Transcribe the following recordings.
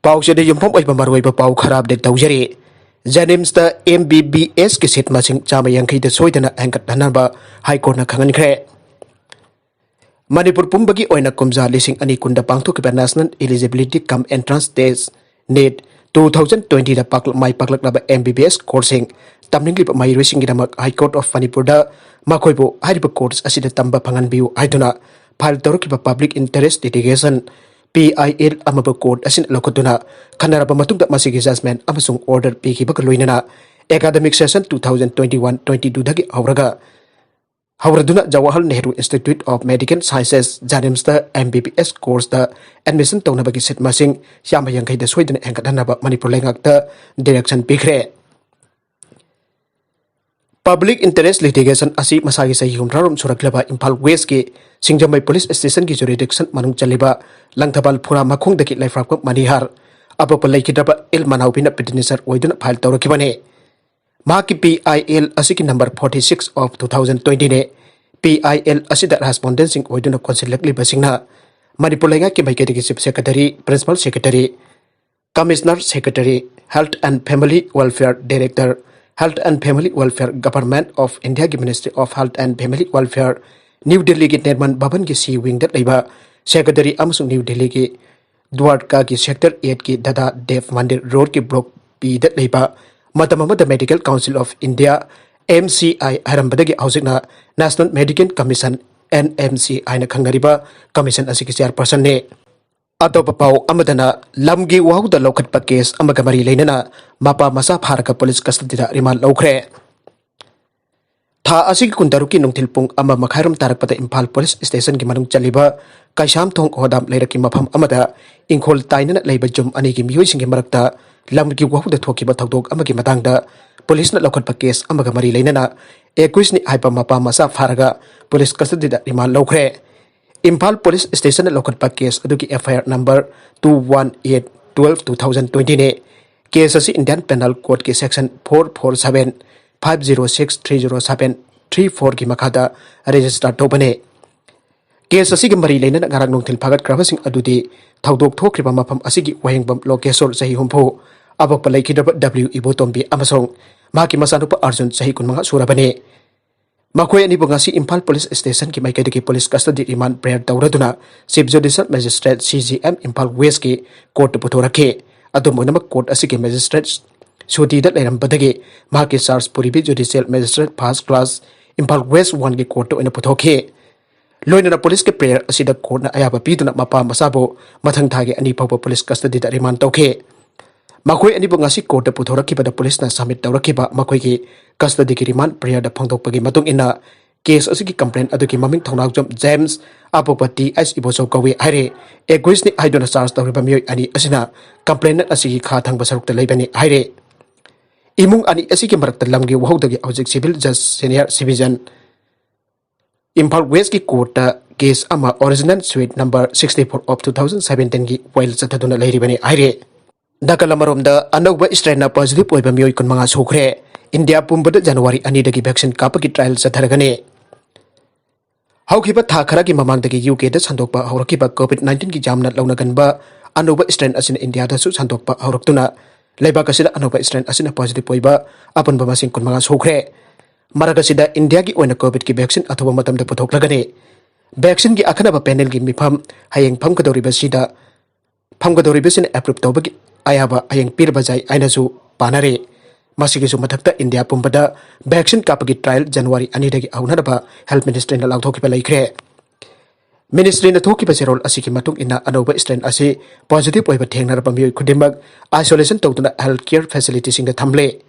पाउचेद युमफम ओइबा मरुइबा पाउ खराब दे तौजरी JNIMS दा MBBS के सीट मसिंग चामा यांखई दा सोइदना हेंगतनाबा हाई कोर्ट ना खंगनखरे मणिपुर पुंबगी ओइना कुमजा लिसिंग अनि कुंडा पांगथोकिबा national eligibility cum entrance test NEET 2020 दा माई पाकलकनाबा MBBS कोर्सिंग तमनिंगलिबा माइरोसिंग गिदमक हाई कोर्ट ऑफ मणिपुर दा मखोइबो हाइरिबा कोर्स असिदा तंबा फंगनबिउ हाइदुना फाइल तौरकिबा public interest litigation PIL amaba court asin lokotuna khanaraba matungda masigi judgment amasung order pikiba loinana academic session 2021-22 dagi hauraduna Jawaharlal Nehru Institute of Medical Sciences JNIMS da MBBS course da admission taunabagi set masing yama yangai da Soidana Henggatnaba Manipur Leingakna direction pikre Public interest litigation asi masagi sahi humrarum suraklaba Imphal West ki Singjamai police station ki jurisdiction manung chaliba langthabal phura makhung daki laifrap manihar apapa laikidaba il manaupina petitioner oiduna file tawrakibane maki PIL asi ki number 46 of 2020 ne PIL asi da respondent sing oiduna consilakli basingna Manipur Leingakna ki maikedi ki chief secretary principal secretary commissioner secretary health and family welfare director Health and Family Welfare Government of India ki Ministry of Health and Family Welfare New Delhi ki Nirman Bhavan ki C wing dat laiba Secretary amasung New Delhi ki Dwarka ki Sector 8 ki Dada Dev Mandir Road ki Block B dat laiba Matamama the Medical Council of India MCI harambadagi hausina National Medical Commission NMC aina khangnariba commission asiki chairperson ne Atop pau amadana lamgi wahda lokhatpa case amaga mari leinana mapa masa pharaka police custody da rimal laukhre tha asigi kundaruki nungthil pung ama makhairam tarakpata Imphal police station ki manung chaliba kaisham thong hodam leiraki mafam amada ingkhol tainana leiba jum ani ki miyoi singi marakta lamgi wahda thokiba thodok amagi matangda police na lokhatpa case amaga mari leinana 21 ni haipa mapa masa pharaga police custody da rimal laukhre Imphal Police Station lokhatpa case aduki FIR number 218/12/2020 ne case asi Indian Penal Code ki section 447 506 307 34 ki makhada register tobane case asi ki mari leina ngarang nongthil phagat krabasing adudi thodok thokriba mafam asigi wahingbam lokesor sahi humpu abak palai kidaba W Ibotombi amasong maki masanupa Arjun sahi kunmanga surabane Makoy ani bangasi Imphal Police Station ki maikedi ki police custody remand prayer tauraduna Chief Judicial Magistrate CGM Imphal West ki court puthorake adumonama court asiki magistrate suti da leirambadagi maki charge puribi Judicial Magistrate First Class Imphal West 1 ki court oina puthoke loinana police ki prayer asida court na ayaba piduna mapa masabo mathang thage ani pawpa police custody da remand tauke Makoy ani bangasi court puthoraki bada police na submit tawrakiba makoy ki custody ki remand prayer da phangdokpagi matung ina case asigi complaint aduki maming thongnau jom James apopati as iboso kawi hare egois ni haidona charge tawriba mioi ani asina complainant asigi kha thangba sarukta leibani hare imung ani asigi marakta lamgi wahodagi object civil judge senior civilian Imphal West ki court case ama original suite number 64 of 2017 ki while chathaduna leiribani hare Dakalamarom da anogba strain na positive oiba mioi kun mga sukhre India Pumbada January ani dagi vaccine kappagi trial chttharagani haukiba tha khara ki mamang dagi UK da sandokpa haurakiba COVID-19 ki jamna launa ganba anogba strain asin India da su sandokpa hauraktuna leiba kasida anogba strain asina positive oiba apan ba masing kun mga sukhre maragasida India ki oina COVID ki vaccine athoba matam da puthoklagani vaccine ki akhanaba panel ki mifam hayeng phamkadori basida phamkadori basin approve tawbagi ayaba ayeng pirbajai ainasu panare masigisu mathakta India Pumbada Vaccine kappagi trial January ani dagi aunaraba Health Ministry na langthokiba laikre Ministry na thokiba serol asiki matung ina anoba strain asi positive oiba thengnaraba mioi khudimak isolation tawtuna healthcare facility sing da thamle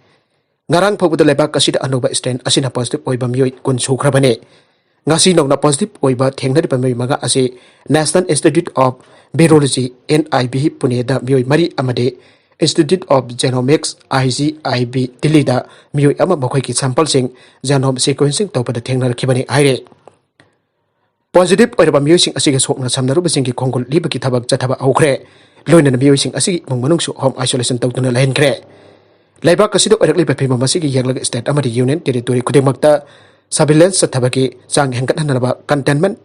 ngarang phobada lebak asida anoba strain asina positive oiba mioi kun sukhrabane ngasi nongna positive oiba thengnariba mioi maga asi National Institute of Virology NIB Pune da mioi mari amade Institute of Genomics IGIB Delhi da mioi ama makhoi ki sample sing genome sequencing tawpada thengnarakibani aire positive oiraba mioi sing asigi sokna samnaruba sing ki khongol liba ki thabak chathaba aukhre loinana mioi sing asigi mungmanung su home isolation tawtuna lahenkre laibak asida oirakliba phima masigi yanglaga state amadi union territory khudemakta surveillance chathabaki chang henggatnaba containment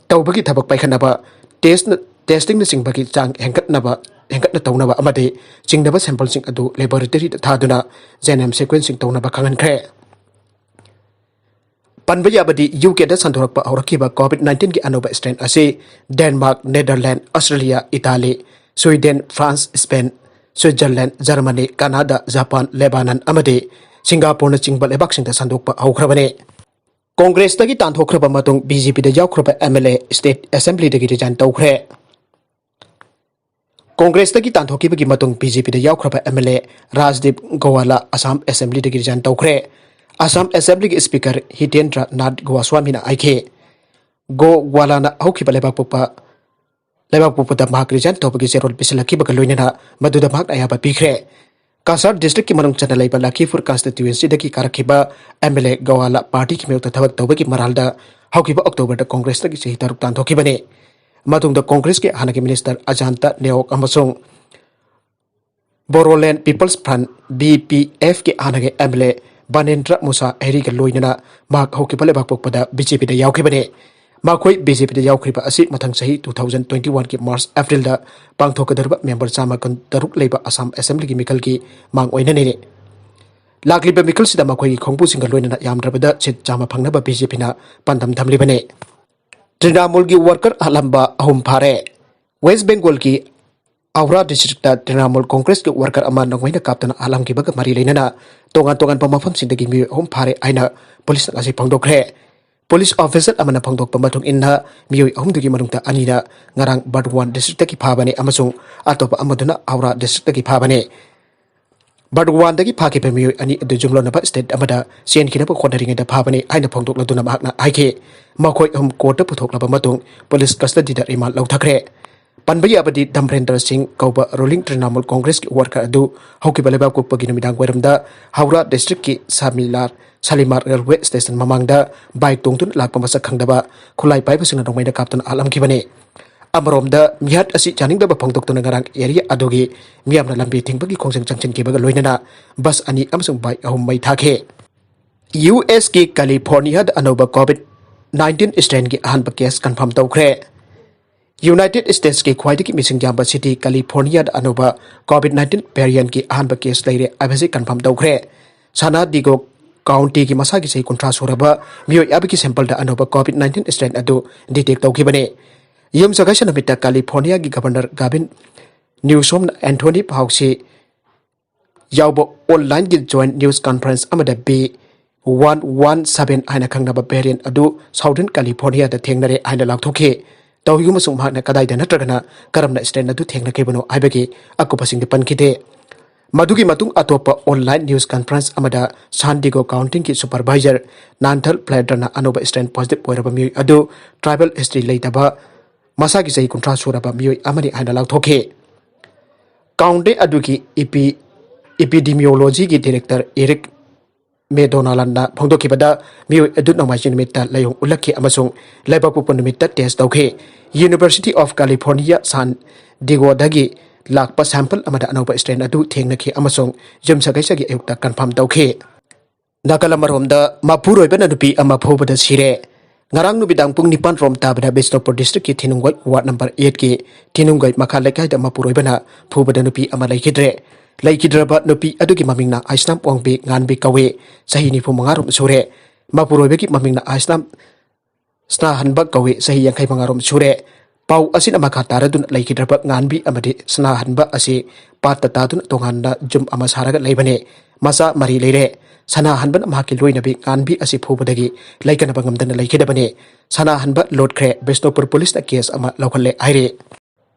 tawbagi thabak paikhanaba testing na singbagi chang henggatnaba henggatna taunaba amade chingdaba sample sing adu laboratory da thaduna JNIMS sequencing taunaba khanghankhre panba yabadi UK da sandhorakpa aurakiba COVID-19 ki anoba strain ase Denmark, Netherlands, Australia, Italy, Sweden, France, Spain, Switzerland, Germany, Canada, Japan, Lebanon amade Singapore na chingba lebak sing da sandokpa aukhrabane Congress dagi tanthokhraba matung BJP da yaukraba MLA State Assembly dagi resign tawkhre Congress dagi tanthokibagi matung BJP da yaukraba MLA Rajdeep Gowala Assam Assembly dagi resign tawkhre Assam Assembly ki Speaker Hitendra Nath Goswami na aike Gowala na haukiba lebak pupa da mahak resign tawbagi serol bisalaki baga loinana maduda mahak ayaba pikre Kasar district ki manung chana laiba Lakifur constituency daki karakhiba MLA Gowala party ki meuta thabak tawbagi maralda haukiba October da Congress dagi sehi taruk tanthokibane matung da Congress ke hanaki minister Ajanta Neok amasung Boroland People's Front BPF ke hanaki MLA Banendra Musa Eriga loinana mak haukiba lebak pupada BJP da yaukibane Makhoi BJP da yaukriba asi mathang sahi 2021 ki March April da pangthokadarba member chama kan taruk leiba Assam Assembly ki mikal ki mang oinane ne lakliba mikal sida makhoi ki khongpu singa loinana yamdrabada chit chama phangnaba BJP na pandam thamlibane Trinamool ki worker alamba ahum phare West Bengal ki Aura district da Trinamool Congress ki worker ama nangwaina kaptana alam ki baga mari leinana tongan pamafam sindagi mi ahum phare aina police na asi phangdokre Police officer amana phangdok pamatung inna miyoi ahumdugi manungta anina ngarang Bardwan district ki phabane amasung atopa amaduna Aura district ki phabane Bardwan dagi phaki pe miyoi ani adu jumlo na state amada sen kina pa khondaring da phabane aina phangdok laduna mahakna aike makhoi hum court puthok laba matung police custody da remand lauthakre Panbaya abadi Damrendra Singh kauba ruling Trinamool Congress ki worker adu haukiba lebak kupagi Numidang Pung Haura district ki Salimar railway station mamangda bike tongtun lakpa masak khangdaba khulai pai basing na dongmai da kaptan alam kibane Amarom da mihat asi janing da phangdok tun ngarang area adogi miam na lambi thingpagi khongseng changchen kibaga loinana bus ani amsung bike ahum mai thakhe US ki California da anoba COVID-19 strain ki ahanba case confirm tawkhre United States ki khwaidagi mising jamba city California da anoba COVID-19 variant ki ahanba case leire abasi confirm tawkhre Sana Digo County ki masagi sei kontra suraba miyoi abiki sample da anoba COVID-19 strain adu detect tawkhibane yum sagasha namita California ki Governor Gavin Newsom Anthony Pauci yaubo online ki joint news conference amada B117 aina khangnaba variant adu Southern California da thengnare aina lakthoke tawhiguma sung mahna kadai da natragana karamna strain adu thengna kebano aibagi akupasing de pankide Madugi matung atopa online news conference amada San Diego County ki supervisor Nanthal Pladrana anoba strain positive poiraba mi adu tribal history leitaba masagi sei kontra suraba mi amani aina lakthoke County aduki epidemiology ki director Eric Medonalanda phongdokibada mi adu namajin mitta layong ulakhi amasung laibapu punmitta test tawkhe University of California San Diego dagi lakpa sample amada anoba strain adu thengnakhi amasung jumsagaisagi ayukta confirm tawkhe Nakalamarom da Mapuroibana Nupi ama Pumbada sire ngarang Numidang Pung nipan rom tabada Bisnopur district ki Thinungai ward number 8 ki Thinungai makha lekai da Mapuroibana Pumbada Nupi ama laikidraba Nupi adugi mamingna Aisnam Pongbi nganbi kawe sahi ni pumangarom sure Mapuroibe ki mamingna Aisnam sna hanba kawe sahi yangkai mangarom sure Pau asin amakha taradun laikidraba nganbi amadi sna hanba asi patta tadun tonganna jum amasaraga leibane masa mari leire Sana hanban amaki loinabi nganbi asi phubadagi laikanaba ngamdana laikidabane Sana hanba Lotkhre Bisnopur police na case ama laukhalle aire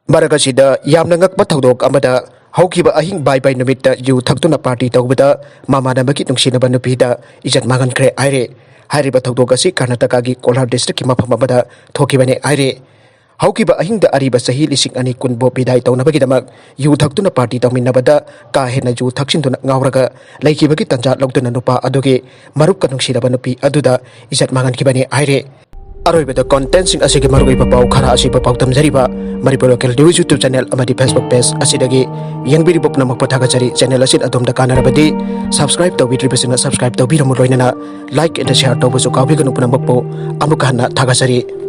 Maragasida yamna ngakpa thawdok amada haukiba ahing Bye Numitki yu thktuna Party Toubada mamannabagi Nungsinaba nupida Ejjat Manghnkhre aire hariba thawdok asi Karnataka gi Kolar district ki mafam amada thokibane aire haukiba ahingda ariba sahi lising ani kunbo bidai tawnabagi damak yu thktuna Party tawminnabada ka hena yu thaksinduna ngauraga laikibagi tanja lautuna nupa adugi marupka Nungsinaba nupi aduda Ejjat Manghnkhre aire aroibada content sing asigi maruiba pau khara asiba pau tamjariba Manipur local news YouTube channel amadi Facebook page asidagi yangbiri bopna makpathaga jari channel asid adomda kanarabadi subscribe tawbidribasina subscribe tawbiramu loinana like and share tawbusu kawbiganu punamappo amukana thagajari